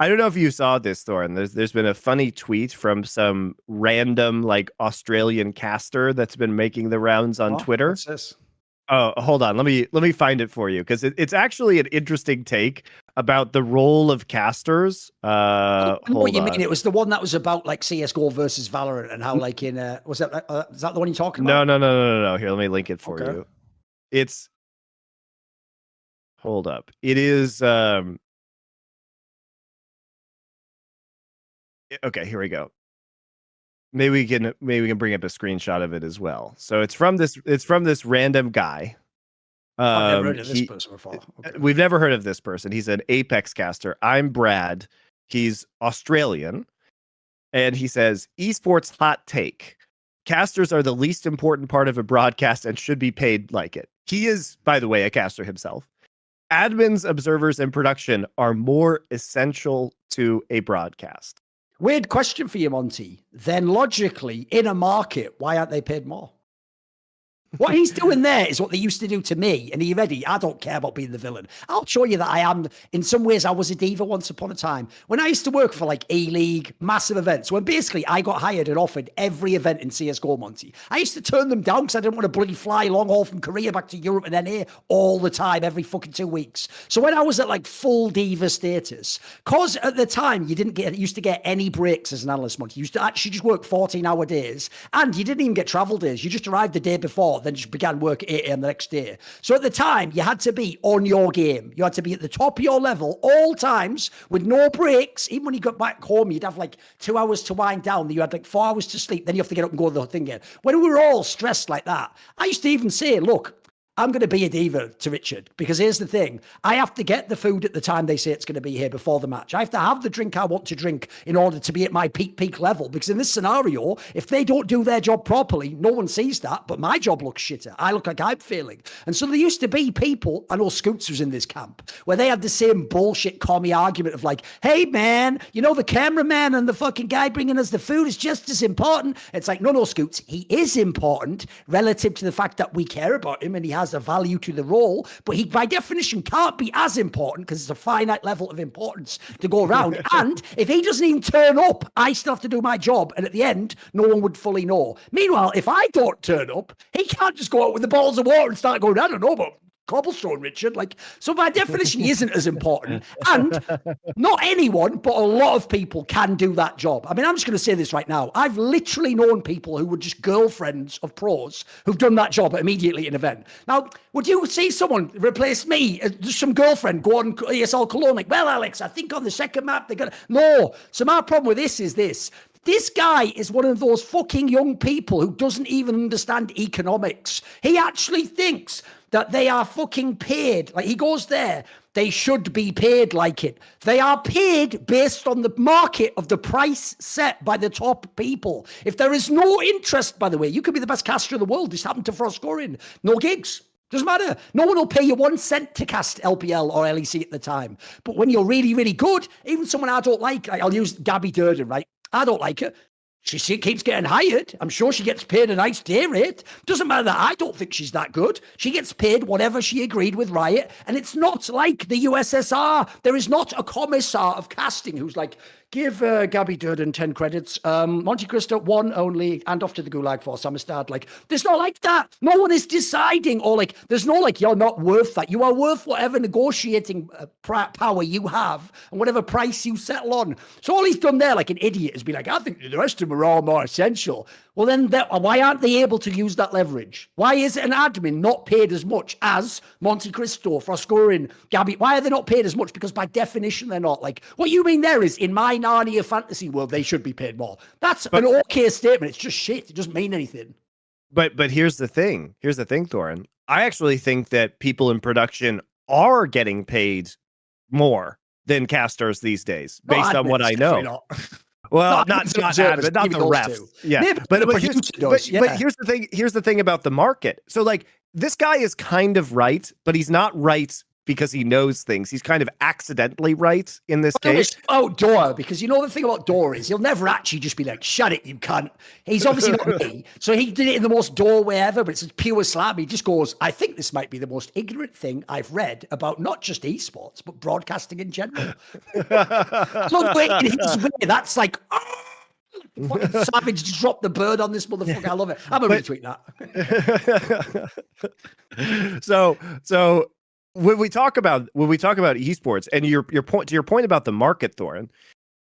I don't know if you saw this, Thorin. There's been a funny tweet from some random like Australian caster that's been making the rounds on Twitter. What's this? Oh, hold on. Let me find it for you because it's actually an interesting take about the role of casters. What you mean? It was the one that was about like CS:GO versus Valorant and how like in was that is that the one you're talking about? No. Here, let me link it for you. It's hold up. It is okay, here we go. Maybe we can bring up a screenshot of it as well. So it's from this random guy. I've never heard of this person before. Okay. We've never heard of this person. He's an Apex caster. I'm Brad. He's Australian. And he says, esports hot take. Casters are the least important part of a broadcast and should be paid like it. He is, by the way, a caster himself. Admins, observers, and production are more essential to a broadcast. Weird question for you, Monty. Then logically, in a market, why aren't they paid more? What he's doing there is what they used to do to me. And are you ready? I don't care about being the villain. I'll show you that I am. In some ways, I was a diva once upon a time. When I used to work for like E-League, massive events, when basically I got hired and offered every event in CSGO, Monty. I used to turn them down because I didn't want to bloody fly long haul from Korea back to Europe and then here all the time, every fucking 2 weeks. So when I was at like full diva status, because at the time you used to get any breaks as an analyst, Monty. You used to actually just work 14-hour days and you didn't even get travel days. You just arrived the day before, then just began work at 8 a.m. the next day. So at the time, you had to be on your game. You had to be at the top of your level all times with no breaks. Even when you got back home, you'd have like 2 hours to wind down. You had like 4 hours to sleep. Then you have to get up and go to the thing again. When we were all stressed like that, I used to even say, look, I'm going to be a diva to Richard because here's the thing. I have to get the food at the time they say it's going to be here before the match. I have to have the drink I want to drink in order to be at my peak level because in this scenario, if they don't do their job properly, no one sees that, but my job looks shitter. I look like I'm failing. And so there used to be people, I know Scoots was in this camp, where they had the same bullshit commie argument of like, hey man, you know, the cameraman and the fucking guy bringing us the food is just as important. It's like, no, Scoots, he is important relative to the fact that we care about him and he has a value to the role, but he by definition can't be as important because it's a finite level of importance to go around. And if he doesn't even turn up, I still have to do my job, and at the end no one would fully know. Meanwhile, if I don't turn up, he can't just go out with the balls of water and start going, I don't know, but cobblestone, Richard. Like, so by definition, he isn't as important. And not anyone, but a lot of people can do that job. I mean, I'm just going to say this right now. I've literally known people who were just girlfriends of pros who've done that job immediately in an event. Now, would you see someone replace me, just some girlfriend, go on ESL Cologne, like, well, Alex, I think on the second map, they're going to... No. So my problem with this is this. This guy is one of those fucking young people who doesn't even understand economics. He actually thinks that they are fucking paid. Like, he goes there, they should be paid like it. They are paid based on the market of the price set by the top people. If there is no interest, by the way, you could be the best caster in the world. This happened to Frostgorin. No gigs. Doesn't matter. No one will pay you 1 cent to cast LPL or LEC at the time. But when you're really, really good, even someone I don't like I'll use Gabby Durden, right? I don't like her. She keeps getting hired. I'm sure she gets paid a nice day rate. Doesn't matter that I don't think she's that good. She gets paid whatever she agreed with Riot. And it's not like the USSR. There is not a commissar of casting who's like, give Gabby Durden 10 credits. Monte Cristo, 1 only, and off to the Gulag for Samastad. Like, there's not like that. No one is deciding, or like, there's no like, you're not worth that. You are worth whatever negotiating power you have and whatever price you settle on. So all he's done there, like an idiot, is be like, I think the rest of them are all more essential. Well, then why aren't they able to use that leverage? Why is an admin not paid as much as Monte Cristo, Frostgorin, Gabby? Why are they not paid as much? Because by definition, they're not. Like, what you mean there is, in my Narnia fantasy world, they should be paid more. That's an okay statement. It's just shit. It doesn't mean anything. But here's the thing. Here's the thing, Thorin. I actually think that people in production are getting paid more than casters these days, based on what I know. Well, not the refs. Yeah, but here's the thing. Here's the thing about the market. So like, this guy is kind of right, but he's not right because he knows things. He's kind of accidentally right in this case. Oh, Dora, because you know the thing about Dora is he'll never actually just be like, shut it, you cunt. He's obviously not me. So he did it in the most Dora way ever, but it's a pure slam. He just goes, I think this might be the most ignorant thing I've read about not just esports, but broadcasting in general. So in his way, that's like, oh, fucking savage just dropped the bird on this motherfucker. I love it. I'm going to retweet that. So when we talk about esports, and your point about the market, Thorin,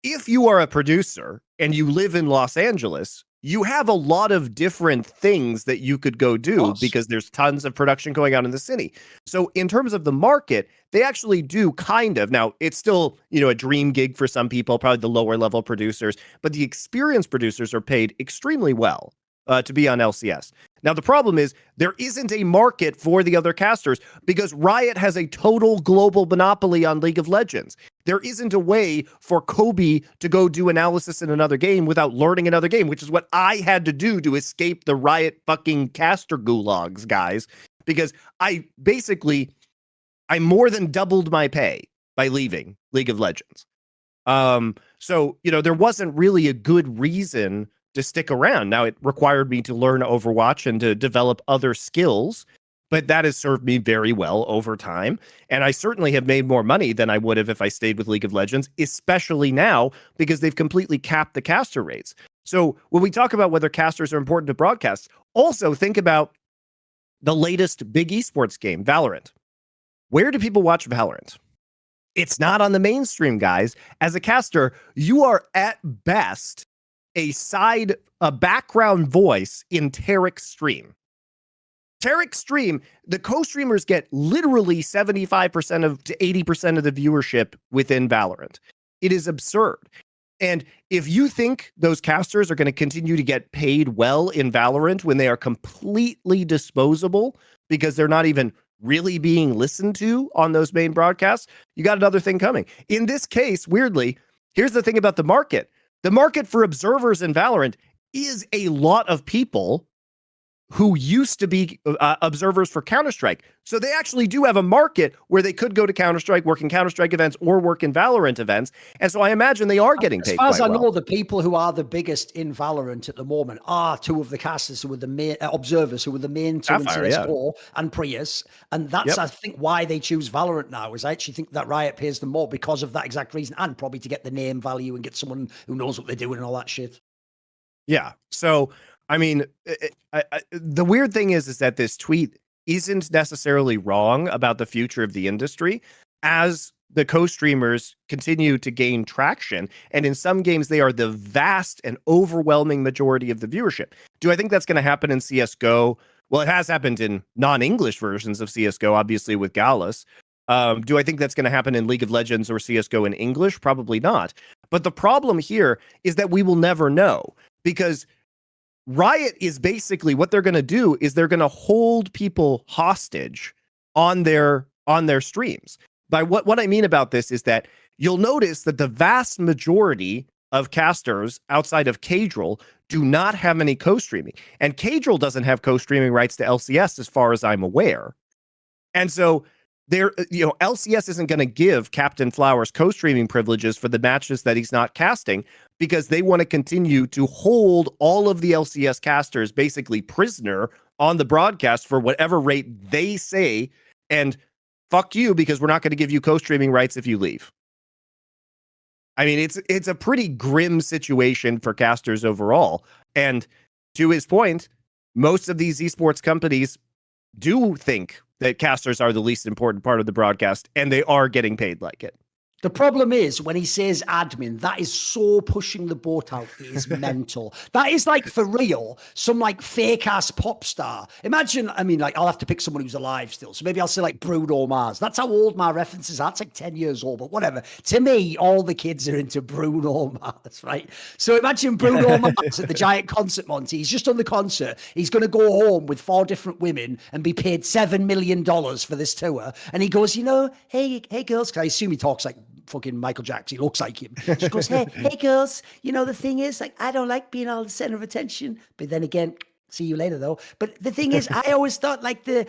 if you are a producer and you live in Los Angeles, you have a lot of different things that you could go do because there's tons of production going on in the city. So in terms of the market, they actually do kind of. Now, it's still, a dream gig for some people, probably the lower level producers, but the experienced producers are paid extremely well to be on LCS. Now, the problem is there isn't a market for the other casters because Riot has a total global monopoly on League of Legends. There isn't a way for Kobe to go do analysis in another game without learning another game, which is what I had to do to escape the Riot fucking caster gulags, guys, because I more than doubled my pay by leaving League of Legends. So, there wasn't really a good reason to stick around. Now, it required me to learn Overwatch and to develop other skills, but that has served me very well over time. And I certainly have made more money than I would have if I stayed with League of Legends, especially now because they've completely capped the caster rates. So when we talk about whether casters are important to broadcasts, also think about the latest big esports game, Valorant. Where do people watch Valorant? It's not on the mainstream, guys. As a caster, you are at best a background voice in Tarek's stream. Tarek's stream, the co-streamers get literally 75% to 80% of the viewership within Valorant. It is absurd. And if you think those casters are going to continue to get paid well in Valorant when they are completely disposable because they're not even really being listened to on those main broadcasts, you got another thing coming. In this case, weirdly, here's the thing about the market. The market for observers in Valorant is a lot of people who used to be observers for Counter-Strike. So they actually do have a market where they could go to Counter-Strike, work in Counter-Strike events, or work in Valorant events. And so I imagine they are getting paid. As far as I know, the people who are the biggest in Valorant at the moment are two of the casters who were the main observers, who were the main two in CSGO and Prius. And that's, I think, why they choose Valorant now, is I actually think that Riot pays them more because of that exact reason, and probably to get the name value and get someone who knows what they're doing and all that shit. Yeah. So, I mean, the weird thing is that this tweet isn't necessarily wrong about the future of the industry as the co-streamers continue to gain traction. And in some games, they are the vast and overwhelming majority of the viewership. Do I think that's going to happen in CSGO? Well, it has happened in non-English versions of CSGO, obviously with Gallus. Do I think that's going to happen in League of Legends or CSGO in English? Probably not. But the problem here is that we will never know, because Riot is basically, what they're going to do is they're going to hold people hostage on their streams. By what I mean about this is that you'll notice that the vast majority of casters outside of Cadril do not have any co-streaming, and Cadril doesn't have co-streaming rights to LCS as far as I'm aware. And so LCS isn't going to give Captain Flowers co-streaming privileges for the matches that he's not casting, because they want to continue to hold all of the LCS casters basically prisoner on the broadcast for whatever rate they say, and fuck you, because we're not going to give you co-streaming rights if you leave. I mean, it's a pretty grim situation for casters overall. And to his point, most of these esports companies do think that casters are the least important part of the broadcast, and they are getting paid like it. The problem is when he says admin, that is so pushing the boat out. It is mental. That is like, for real, some like fake ass pop star. Imagine, I mean, like, I'll have to pick someone who's alive still. So maybe I'll say like Bruno Mars. That's how old my references are. That's like 10 years old, but whatever. To me, all the kids are into Bruno Mars, right? So imagine Bruno Mars at the giant concert, Monte. He's just done the concert. He's going to go home with 4 different women and be paid $7 million for this tour. And he goes, hey girls, because I assume he talks like fucking Michael Jackson. He looks like him. She goes, hey girls, the thing is, like, I don't like being all the center of attention, but then again, See you later, though. But the thing is, I always thought like the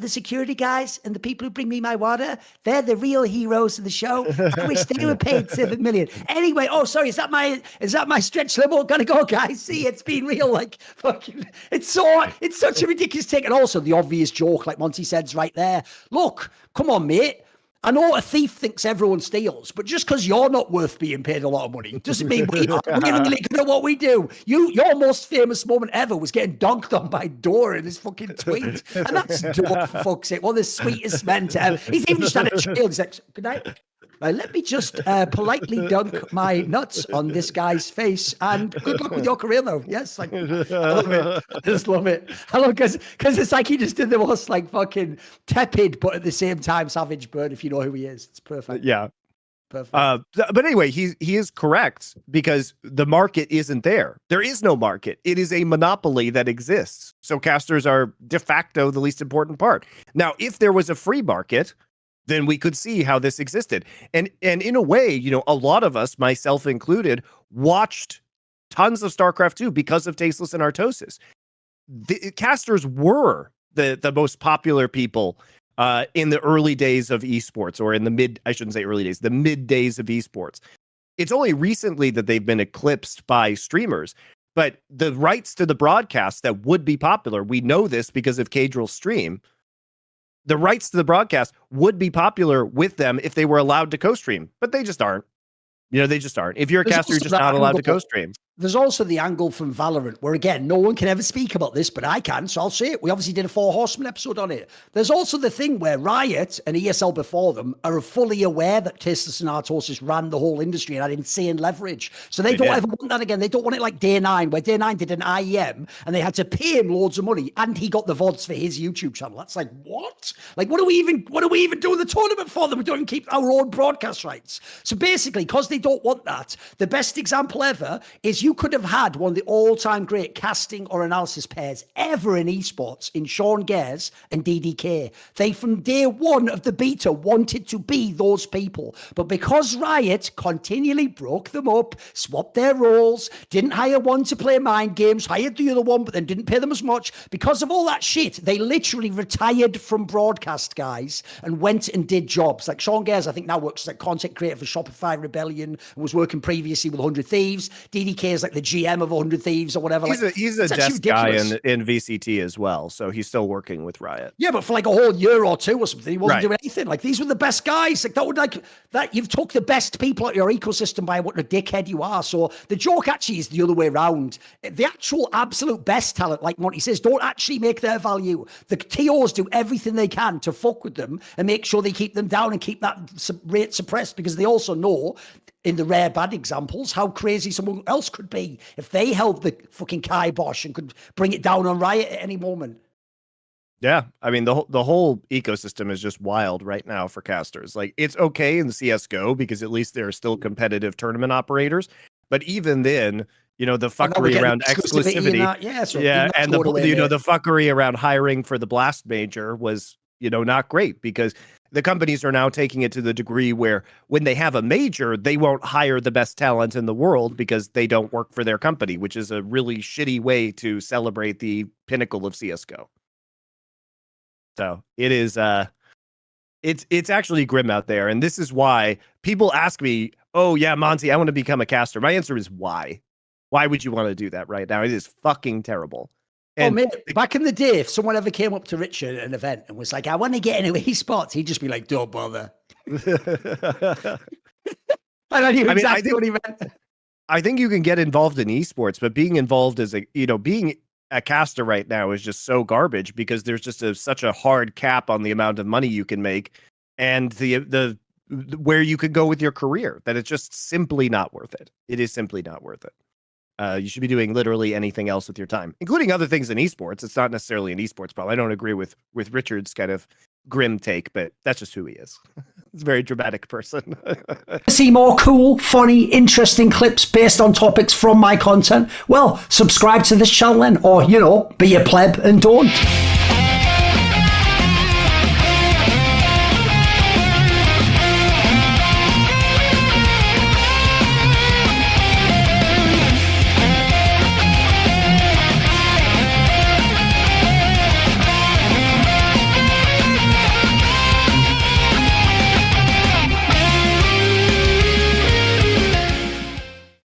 security guys and the people who bring me my water, they're the real heroes of the show. I wish they were paid 7 million. Anyway, oh sorry, is that my stretch limo? Gotta go, guys. See, it's been real. Like fucking, it's such a ridiculous take. And also the obvious joke, like Monte said's right there. Look, come on, mate. I know a thief thinks everyone steals, but just because you're not worth being paid a lot of money doesn't mean we are really good at what we do. Your most famous moment ever was getting dunked on by Dora in this fucking tweet. And that's Dora, for fuck's sake. One of the sweetest men to ever. He's even just had a child. He's like, good night. Let me just politely dunk my nuts on this guy's face, and good luck with your career, though. Yes, like, I love it. I just love it. I love because it's like he just did the most like fucking tepid, but at the same time savage burn. If you know who he is, it's perfect. Yeah, perfect. But anyway, he is correct because the market isn't there. There is no market. It is a monopoly that exists. So casters are de facto the least important part. Now, if there was a free market, then we could see how this existed. And in a way, you know, a lot of us, myself included, watched tons of StarCraft 2 because of Tasteless and Artosis. The casters were the most popular people in the early days of esports, or in the mid days of esports. It's only recently that they've been eclipsed by streamers, but the rights to the broadcast that would be popular, we know this because of Cadrill's stream, the rights to the broadcast would be popular with them if they were allowed to co-stream, but they just aren't. You know, they just aren't. If you're a caster, you're just not allowed to co-stream. There's also the angle from Valorant where, again, no one can ever speak about this, but I can, so I'll say it. We obviously did a 4 Horsemen episode on it. There's also the thing where Riot and ESL before them are fully aware that Tasteless and Artosis ran the whole industry and had insane leverage. So they don't ever want that again. They don't want it like Day 9, where Day 9 did an IEM and they had to pay him loads of money and he got the VODs for his YouTube channel. That's like, what? Like, what do we even do the tournament for them? We don't even keep our own broadcast rights. So basically, because they don't want that, the best example ever is you could have had one of the all-time great casting or analysis pairs ever in esports in Sean Gares and DDK. They, from day one of the beta, wanted to be those people. But because Riot continually broke them up, swapped their roles, didn't hire one to play mind games, hired the other one, but then didn't pay them as much, because of all that shit, they literally retired from broadcast, guys, and went and did jobs. Like Sean Gares, I think now works as a content creator for Shopify Rebellion and was working previously with 100 Thieves. DDK is like the GM of 100 Thieves or whatever. He's a desk guy in VCT as well, so he's still working with Riot. Yeah, but for like a whole year or two or something, he wasn't doing anything. Like, these were the best guys. Like, you've took the best people out of your ecosystem by what a dickhead you are. So the joke actually is the other way around. The actual absolute best talent, like Monty says, don't actually make their value. The TOs do everything they can to fuck with them and make sure they keep them down and keep that rate suppressed, because they also know, in the rare bad examples, how crazy someone else could be if they held the fucking kibosh and could bring it down on Riot at any moment. Yeah, I mean, the whole ecosystem is just wild right now for casters. Like, it's okay in the CSGO because at least there are still competitive tournament operators. But even then, you know, the fuckery around exclusivity. And the fuckery around hiring for the Blast Major was, you know, not great, because the companies are now taking it to the degree where when they have a major, they won't hire the best talent in the world because they don't work for their company, which is a really shitty way to celebrate the pinnacle of CSGO. So it is, it's actually grim out there. And this is why people ask me, oh yeah, Monty, I want to become a caster. My answer is why? Why would you want to do that right now? It is fucking terrible. And back in the day, if someone ever came up to Richard at an event and was like, I want to get into esports, he'd just be like, don't bother. I knew exactly what he meant. I think you can get involved in esports, but being involved as being a caster right now is just so garbage, because there's just such a hard cap on the amount of money you can make and the where you could go with your career, that it's just simply not worth it. It is simply not worth it. You should be doing literally anything else with your time, including other things in esports. It's not necessarily an esports problem. I don't agree with Richard's kind of grim take, but that's just who he is. He's a very dramatic person. See more cool, funny, interesting clips based on topics from my content? Well, subscribe to this channel then, or, you know, be a pleb and don't.